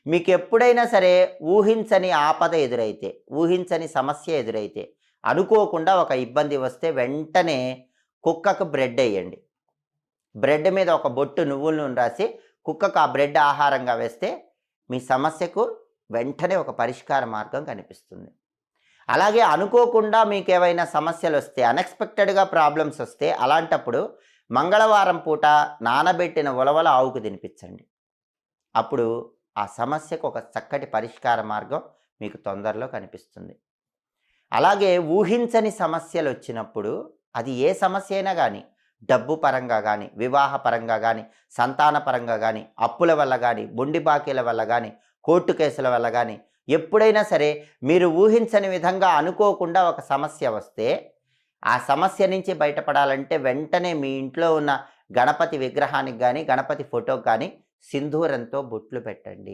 మీకు ఎప్పుడైనా సరే ఊహించని ఆపద ఎదురైతే, ఊహించని సమస్య ఎదురైతే, అనుకోకుండా ఒక ఇబ్బంది వస్తే వెంటనే కుక్కకు బ్రెడ్ ఎయ్యండి. బ్రెడ్ మీద ఒక బొట్టు నువ్వుల నూనె రాసి కుక్కకు ఆ బ్రెడ్ ఆహారంగా వేస్తే మీ సమస్యకు వెంటనే ఒక పరిష్కార మార్గం కనిపిస్తుంది. అలాగే అనుకోకుండా మీకేవైనా సమస్యలొస్తే, అన్‌ఎక్స్‌పెక్టెడ్‌గా ప్రాబ్లమ్స్ వస్తే అలాంటప్పుడు మంగళవారం పూట నానబెట్టిన ఉలవలు ఆవుకు తినిపించండి. అప్పుడు ఆ సమస్యకు ఒక చక్కటి పరిష్కార మార్గం మీకు తొందరలో కనిపిస్తుంది. అలాగే ఊహించని సమస్యలొచ్చినప్పుడు అది ఏ సమస్య అయినా గానీ, డబ్బు పరంగా గానీ, వివాహ పరంగా గానీ, సంతాన పరంగా గానీ, అప్పుల వల్ల గానీ, మొండి బాకీల వల్ల గానీ, కోర్టు కేసుల వల్ల గానీ, ఎప్పుడైనా సరే మీరు ఊహించని విధంగా అనుకోకుండా ఒక సమస్య వస్తే, ఆ సమస్య నుంచి బయటపడాలంటే వెంటనే మీ ఇంట్లో ఉన్న గణపతి విగ్రహానికి గానీ, గణపతి ఫోటోకి గానీ సింధూరంతో బొట్లు పెట్టండి.